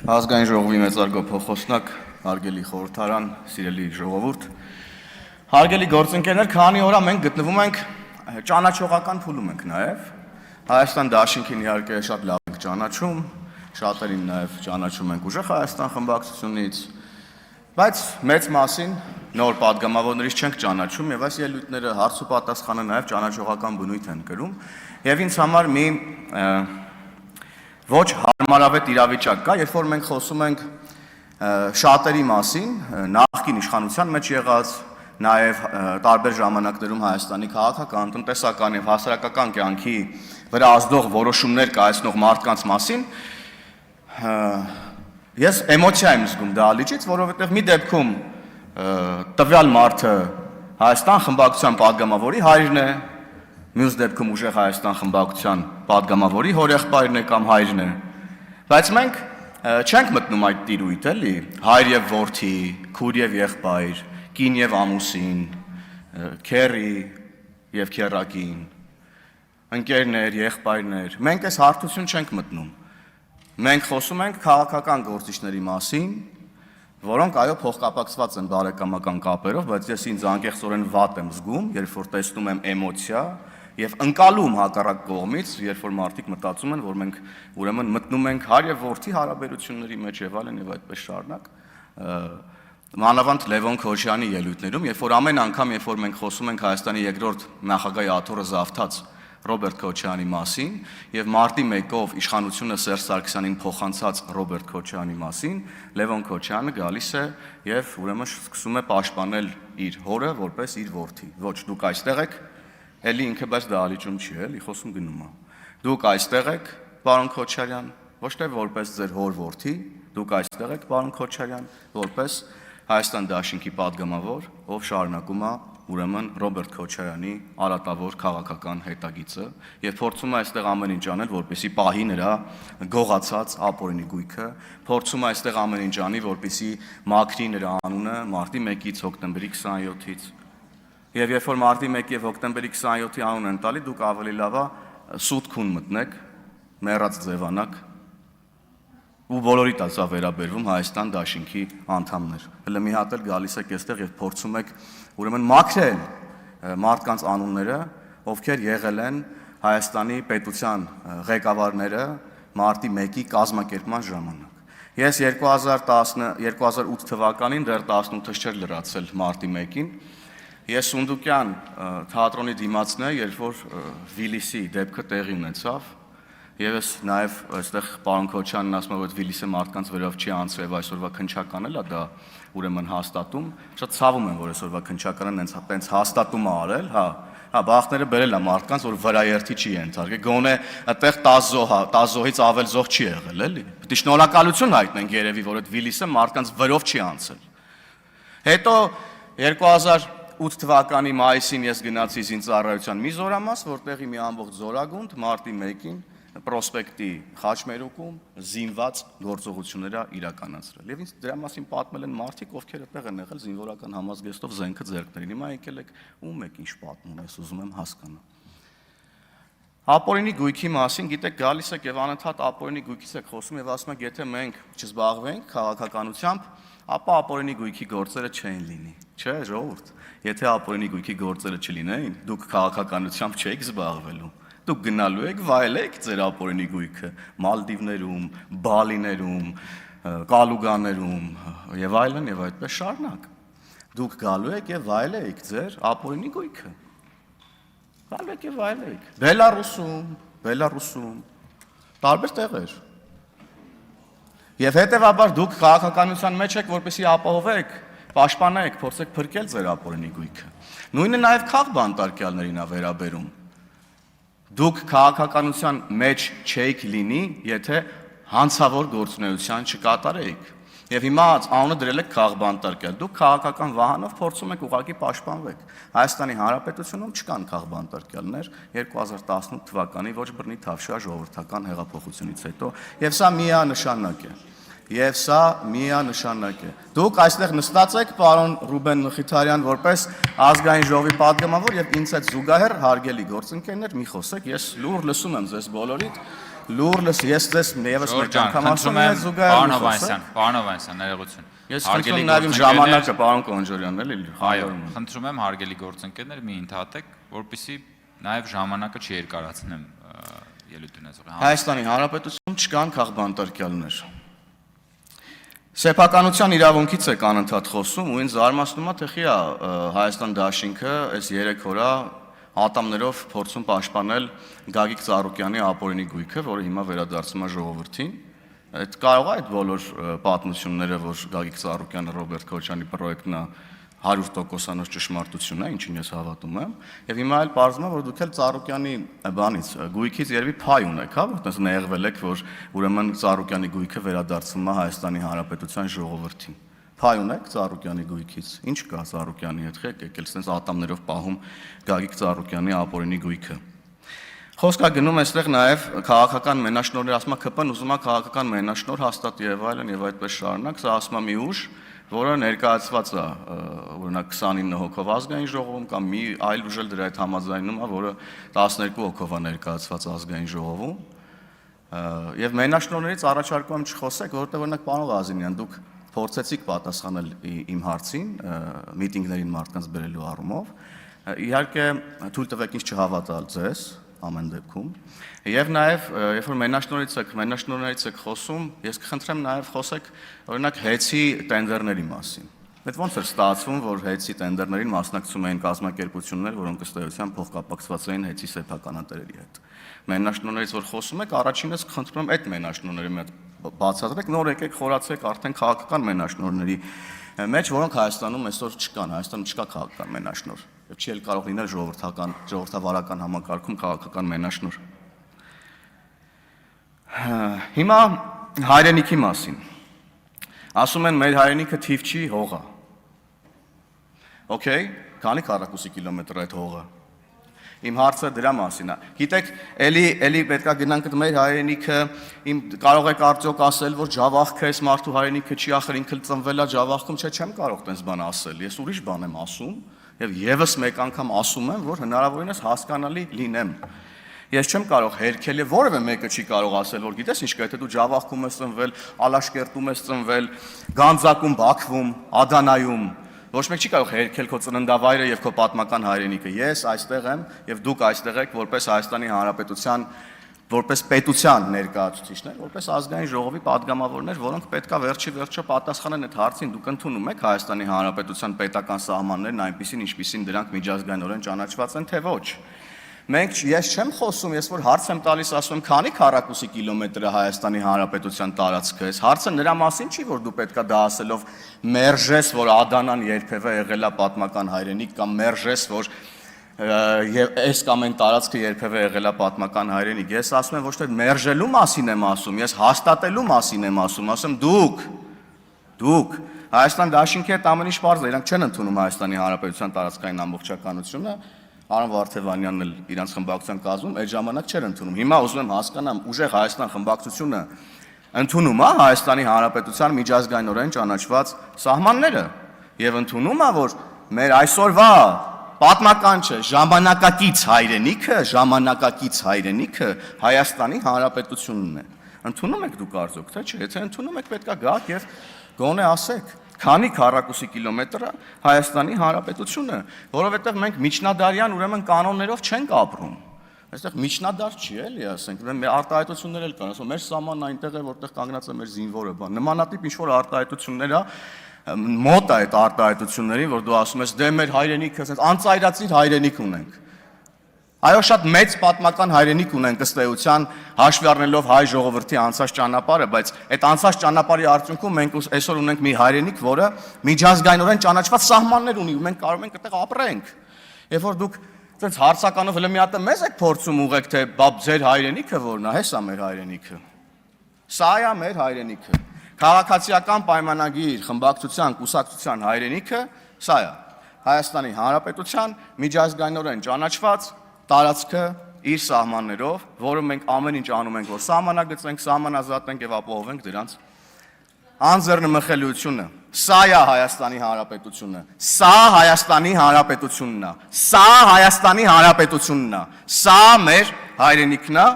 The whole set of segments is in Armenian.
Ազգային ժողովի մեծարգո փոխոսնակ, հարգելի խորհրդարան, սիրելի ժողովուրդ, հարգելի գործընկերներ, քանի օր մենք գտնվում ենք ճանաչողական փուլում ենք նաև Հայաստան Դաշինքին իհարկե շատ լավ ենք ճանաչում, շատերին նաև ճանաչում ենք ուժեղ Հայաստան խմբակցությունից, բայց մեծ մասին նոր պատգամավորներից չենք ճանաչում եւ այս ելույթները հարց ու պատասխանը նաև ճանաչողական բնույթ են կրում եւ ինձ համար մի ոչ հարմարավետ իրավիճակ կա, երբ որ մենք խոսում ենք շատերի մասին, նախկին իշխանության մեջ եղած, նաև տարբեր ժամանակներում Հայաստանի քաղաքական, տնտեսական եւ հասարակական կյանքի վրա ազդող որոշումներ կայացնող մարդկանց մասին, ես էմոցիա եմ զգում դա ալիճից, որովհետեւ մի դեպքում տվյալ մարդը Հայաստան խմբակցության պատգամավորի հայրն է, մյուս դեպքում ուժեղ Հայաստան խմբակցության պատգամավորի հորեղբայրն է կամ հայրն է, բայց մենք չենք մտնում այդ տիրույթ, էլի, հայր եւ որդի, քույր եւ եղբայր, կին եւ ամուսին, քեռի եւ քեռակին, ընկերներ, եղբայրներ, մենք այս հարթություն չենք մտնում, մենք խոսում ենք քաղաքական գործիչների մասին, որոնք այո փոխկապակցված են բարեկամական կապերով, բայց ես ինձ անկեղծորեն վատ եմ զգում, երբ որ տեսնում եմ էմոցիա եւ ընկալում հակառակ կողմից, երբ որ մարդիկ մտածում են, որ մենք ուրեմն մտնում ենք հայր եւ որդի հարաբերությունների մեջ եւ այլն եւ այդպես շարունակ, մանավանդ Լևոն Քոչարյանի ելույթներում, երբ որ ամեն անգամ, երբ որ մենք խոսում ենք Հայաստանի երկրորդ նախագահի աթոռը զավթած Ռոբերտ Քոչարյանի մասին եւ մարտի 1-ով իշխանությունը Սերժ Սարգսյանին փոխանցած Ռոբերտ Քոչարյանի մասին, Լևոն Քոչարյանը գալիս է եւ ուրեմն սկսում է պաշտպանել իր հորը որպես իր որդի։ Ոչ, դուք այստեղ եք, էլի ինքը բայց դա ալիճում չի, էլի խոսում գնում է։ Դուք այստեղ եք, պարոն Քոչարյան, ոչ թե որպես ձեր հոր որդի, դուք այստեղ եք, պարոն Քոչարյան, որպես Հայաստան Դաշինքի պատգամավոր, ով շարունակում է ուրեմն Ռոբերտ Քոչարյանի արատավոր քաղաքական հետագիծը եւ փորձում է այստեղ ամեն ինչ անել, որպեսզի պահի նրա գողացած ապօրինի գույքը, փորձում է այստեղ ամեն ինչ անի, որպեսզի մաքրի նրա անունը մարտի 1-ից հոկտեմբերի 27-ից։ Եվ երբ որ մարտի 1-ի եւ հոկտեմբերի 27-ի անուն են տալի, դուք ավելի լավ է սուտ քուն մտնեք, մեռած ձևանակ ու բոլորիդ ասա վերաբերվում Հայաստան Դաշինքի անդամներ։ Հələ մի հատ էլ գալիս եք այստեղ եւ փորձում եք ուրեմն մաքրել մարդկանց անունները, ովքեր եղել են Հայաստանի պետության ղեկավարները մարտի 1-ի կազմակերպման ժամանակ։ Ես 2008 թվականին դեռ 18-ը չէր լրացել մարտի 1-ին, ես Սունդուկյան թատրոնի դիմացն է, երբ որ Վիլիսի դեպքը տեղի ունեցավ, եւ ես նաեւ այստեղ պարոն Քոչյանն ասում է, որ Վիլիսը մարդկանց վերով չի անցել եւ այսօրվա քննչականն էլ է դա ուրեմն հաստատում, շատ ցավում եմ, որ այսօրվա քննչականն հենց հաստատում է արել, հա, բախտները բերել է մարդկանց, որ վրաերթի չի ենթարկել, գոնե այդտեղ 10 զոհից ավել զոհ չի եղել, էլի։ Պետք է շնորհակալություն հայտնենք երևի, որ այդ Վիլիսը մարդկանց վերով չի անցել։ Հետո 2008 թվականի մայիսին ես գնացի զինծառայության մի զորամաս, որտեղի մի ամբողջ զորագունդ մարտի 1-ին պրոսպեկտի խաչմերուկում զինված գործողություններ իրականացրել։ Եվ ինձ դրա մասին պատմել են մարդիկ, ովքեր այդտեղ են եղել զինվորական համազգեստով զենքը ձեռքներին։ Հիմա եկել եք ում եք ինչ պատմում, ես ուզում եմ հասկանալ։ Ապօրինի գույքի մասին, գիտեք, գալիս եք եւ անընդհատ ապօրինի գույքից եք խոսում եւ ասում եք, եթե մենք չզբաղվենք քաղաքականությամբ, ապա ապօրինի գույքի գործերը չեն լինի։ Չէ, ժողովուրդ, եթե ապօրինի գույքի գործերը չլինեին, դուք քաղաքականությամբ չէիք զբաղվելու։ Դուք գնալու եք, վայելեք ձեր ապօրինի գույքը Մալդիվներում, Բալիներում, Կալուգաներում եւ այլն եւ այդպես շարունակ։ Դուք գալու եք եւ վայելեք ձեր ապօրինի գույքը։ Գալու եք եւ վայելեք։ Բելարուսում, տարբեր տեղեր։ Եվ հետեւաբար դուք քաղաքականության մեջ եք, որպեսզի ապահովեք, պաշտպանեք, փորձեք փրկել ձեր ապօրինի գույքը։ Նույնը նաեւ քաղ բանտարկյալներին է վերաբերում։ Դուք քաղաքականության մեջ չեք լինի, եթե հանցավոր գործունեություն չկատարեիք։ Եվ հիմա անունը դրել եք քաղբանտարկյալ։ Դուք քաղաքական վահանով փորձում եք ուղղակի պաշտպանվեք։ Հայաստանի Հանրապետությունում չկան քաղբանտարկյալներ 2018 թվականի ոչ բռնի թավշյա ժողովրդական հեղափոխությունից հետո, եւ սա միանշանակ է։ Դուք այստեղ նստած եք, պարոն Ռուբեն Մխիթարյան, որպես ազգային ժողովի պատգամավոր եւ ինձ հետ զուգահեռ հարգելի գործընկերներ, մի խոսեք, ես լուր լսում եմ ձեզ բոլորիդ, լուրս ես դες եւս մեկ անգամ ասում եմ Պարոն Հովհաննիսյան, ներողություն։ Ես խնդրում եմ նաև իմ ժամանակը պարոն Կոնջորյան, էլի։ Այո, խնդրում եմ հարգելի գործընկերներ մի ընդհատեք, որպեսզի նաև ժամանակը չերկարացնեմ ելույթ ունեցողի։ Հայաստանի Հանրապետությունում չկան քաղբանտարկյալներ։ Սեփականության իրավունքից է անընդհատ խոսում ու ինձ զարմացնում է թե խի է Հայաստան Դաշինքը այս 3 օրը ատամներով փորձում պաշտպանել Գագիկ Ծառուկյանի ապօրինի գույքը, որը հիմա վերադարձում է ժողովրդին։ Այդ կարող է այդ բոլոր պատմությունները, որ Գագիկ Ծառուկյանը Ռոբերտ Քոչարյանի պրոյեկտն է 100%-անոց ճշմարտություն է, ինչին ես հավատում եմ, եւ հիմա էլ պարզվում է, որ դուք էլ Ծառուկյանի բանից գույքից երևի փայ ունեք, հա, որտեղ նեղվել եք, որ ուրեմն Ծառուկյանի գույքը վերադարձում է Հայաստանի Հանրապետության ժողովրդին։ Փայ ունեք Ծառուկյանի գույքից։ Ինչ կա Ծառուկյանի հետ, եկել sense ատամներով պահում Գագիկ Ծառուկյանի ապօրինի գույքը։ Խոսքա գնում այստեղ նաև քաղաքական մենաշնորհներ, ասում է ԿՊ-ն ուզում է քաղաքական մենաշնորհ հաստատի եւ այլն եւ այդպես շարունակ, սա ասում է մի ուժ, որը ներկայացված է օրինակ 29 հոգով ազգային ժողովում կամ մի այլ ուժ էլ դրա հետ համաձայնում է, որը 12 հոգով է ներկայացված ազգային ժողովում։ Եվ մենաշնորհներից առաջարկում եմ չխոսեք, որովհետեւ օրինակ պարոն Ղազինյան, դուք փորձեցիք պատասխանել իմ հարցին միտինգներին մարդկանց բերելու առումով։ Իհարկե թույլ տվեք ինձ չհավատալ ձեզ ամեն դեպքում։ Եվ նաև երբ որ մենաշնորհներից եք խոսում, ես կխնդրեմ նաև խոսեք օրինակ հեծի տենդերների մասին։ Այդ ոնց էր ստացվում, որ հեծի տենդերներին մասնակցում էին կազմակերպություններ, որոնք ըստ էության փոխկապակցված էին հեծի սեփականատերերի հետ։ Մենաշնորհներից որ խոսում եք, առաջինս կխնդրում եմ այդ մենաշնորհների մի հատ բացատրեք, նոր եկեք խորացեք արդեն քաղաքական մենաշնորհների մեջ, որոնք Հայաստանում այսօր չկան, Հայաստանում չկա քաղաքական մենաշնորհ, եւ չի էլ կարող լինել ժողովրդավարական համակարգում քաղաքական մենաշնորհ։ Հիմա հայրենիքի մասին։ Ասում են մեր հայրենիքը թիվ չի, հող է։ Okay, քանի քառակուսի կիլոմետր այդ հողը։ Իմ հարցը դրա մասին է։ Գիտեք, էլի պետքա գնանք մեր հայրենիքը, իմ կարող եք արդյոք ասել, որ ջավախքը այս մարդու հայրենիքը չի, ախր ինքը ծնվել է ջավախքում, չէ, չեմ կարող տես բան ասել։ Ես ուրիշ բան եմ ասում եւ եւս մեկ անգամ ասում եմ, որ հնարավորինս հասկանալի լինեմ։ Ես չեմ կարող հերքել եւ որևէ մեկը չի կարող ասել, որ գիտես ինչ կա, եթե դու ջավախքում ես ծնվել, Ալաշկերտում ես ծնվել, Գանձակում, Բաքվում, Ադանայում, ոչ մեկ չի կարող հերքել քո ծննդավայրը եւ քո պատմական հայրենիքը։ Ես այստեղ եմ եւ դուք այստեղ եք որպես Հայաստանի Հանրապետության, որպես պետության ներկայացուցիչներ, որպես ազգային ժողովի падգամավորներ, որոնք պետքա վերջի պատասխանեն այդ հարցին, դուք ընդունում եք Հայաստանի Հանրապետության պետական սահմաններն այնպիսին, ինչպիսին դրանք միջազգայինորեն ճանաչված են, թե ոչ։ Ես չեմ խոսում, ես որ հարց եմ տալիս, ասում եմ, քանի քառակուսի կիլոմետր է Հայաստանի Հանրապետության տարածքը։ Այս հարցը նրա մասին չի, որ դու պետքա դա ասելով մերժես, որ Ադանան երբևէ եղել է պատմական հայրենիք կամ մերժես, որ այս կամ այն տարածքը երբևէ եղել է պատմական հայրենիք։ Ես ասում եմ ոչ թե մերժելու մասին եմ ասում, ես հաստատելու մասին եմ ասում դուք Հայաստան Դաշինքի հետ ամեն ինչ պարզ է, իրանք չեն ընդունում Հայաստանի Հանրապետության տարածքային ամբողջականությունը։ Արամ Վարդևանյանն էլ իրանց խմբակցության կազմում այդ ժամանակ չէր ընդունում։ Հիմա ուզում եմ հասկանամ, ուժեղ Հայաստան խմբակցությունը ընդունում է Հայաստանի Հանրապետության միջազգայինորեն ճանաչված սահմանները եւ ընդունում է, որ մեր այսօրվա պատմական չէ, ժամանակակից հայրենիքը Հայաստանի Հանրապետությունն է։ Ընդունում եք դուք արդյոք, թե չէ։ Եթե ընդունում եք, պետքա գաք եւ գոնե ասեք, քանի քառակուսի կիլոմետր է Հայաստանի Հանրապետությունը, որովհետև մենք միջնադարյան ուրեմն կանոններով չենք ապրում։ Այստեղ միջնադար չի էլի, ասենք, մեր արտահայտություններ էլ կան, ասում մեր սահմանն այնտեղ է, որտեղ կանգնած է մեր զինվորը, բան։ Նմանատիպ ինչ-որ արտահայտություններ է, մոտ է այդ արտահայտություններին, որ դու ասում ես, դե մեր հայրենիքը, ասես, անծայրածիր հայրենիք ունենք։ Այո, շատ մեծ պատմական հայրենիք ունենք ըստ էության, հաշվի առնելով հայ ժողովրդի անցած ճանապարհը, բայց այդ անցած ճանապարհի արդյունքում մենք այսօր ունենք մի հայրենիք, որը միջազգայինորեն ճանաչված սահմաններ ունի, ու մենք կարող ենք այդտեղ ապրենք։ Երբ որ դուք այդպես հարցականով հենց մի հատ մեզ եք փորձում ուղղեք, թե բա ձեր հայրենիքը որն է, հեսա մեր հայրենիքը։ Սա է մեր հայրենիքը։ Քաղաքացիական պայմանագիր, խմբակցության, կուսակցության հայրենիքը սա է։ Հայաստանի Հանրապետության միջազգայինորեն ճանաչված տարածքը իր սահմաններով, որը մենք ամեն ինչ անում ենք, որ սահմանագծենք, սահմանազատենք եւ ապահովենք դրանց անձեռնմխելիությունը։ Սա է Հայաստանի Հանրապետությունը։ Սա Հայաստանի Հանրապետությունն է։ Սա Հայաստանի Հանրապետությունն է։ Սա մեր հայրենիքն է։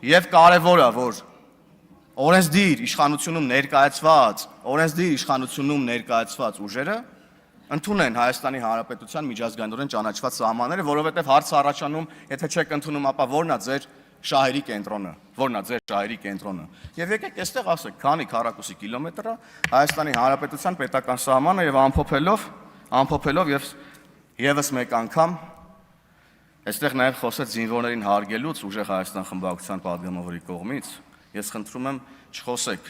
Եվ կարևորը, որ օրենսդիր իշխանությունում ներկայացված ուժերը ընդունեն Հայաստանի Հանրապետության միջազգայինորեն ճանաչված սահմանները, որովհետև հարց առաջանում, եթե չեք ընդունում, ապա ո՞րն է ձեր շահերի կենտրոնը։ Եվ եկեք այստեղ ասեք, քանի քառակուսի կիլոմետր է Հայաստանի Հանրապետության պետական սահմանը եւ ամփոփելով եւ եւս մեկ անգամ այստեղ նաեւ խոսեց զինվորներին հարգելուց ուժեղ Հայաստան խմբակցության падգամավորի կողմից, ես խնդրում եմ չխոսեք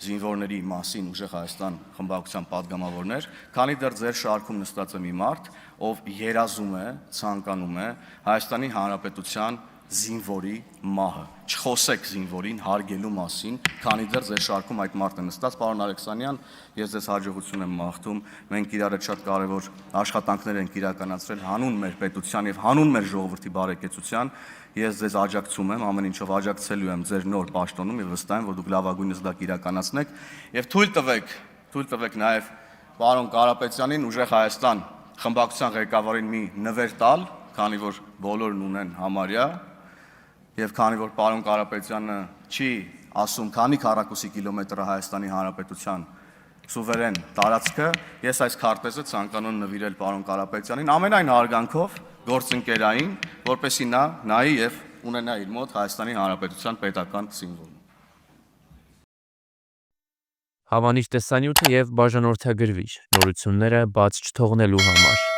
զինվորների մասին ուժեղ Հայաստան խմբակցության падգամավորներ, քանի դեռ ձեր շարքում նստած է մի մարդ, ով երազում է, ցանկանում է Հայաստանի Հանրապետության զինվորի մահը։ Չխոսեք զինվորին հարգելու մասին, քանի դեռ ձեր շարքում այդ մարդը նստած, պարոն Ալեքսանյան, ես ձեզ հաջողություն եմ մաղթում, մենք իրար հետ շատ կարևոր աշխատանքներ ենք իրականացրել հանուն մեր պետության եւ հանուն մեր ժողովրդի բարեկեցության, ես ձեզ աջակցում եմ, ամեն ինչով աջակցելու եմ ձեր նոր պաշտոնում եւ վստահ եմ, որ դուք լավագույնս դա կիրականացնեք եւ թույլ տվեք նաեւ պարոն Կարապետյանին ուժեղ Հայաստան խմբակցության ղեկավարին մի նվեր տալ, քանի որ բոլորն ունեն համարյա եւ քանի որ պարոն Կարապետյանը չի ասում, քանի քառակուսի կիլոմետր է Հայաստանի Հանրապետության սուվերեն տարածքը, ես այս քարտեզը ցանկանում նվիրել պարոն Կարապետյանին ամենայն հարգանքով գործընկերային, որպեսզի նա նայի եւ ունենա իր մոտ Հայաստանի Հանրապետության պետական սիմվոլը։ Հավանիչ տեսանյութը եւ բաժանորդագրվիչ նորությունները բաց չթողնելու համար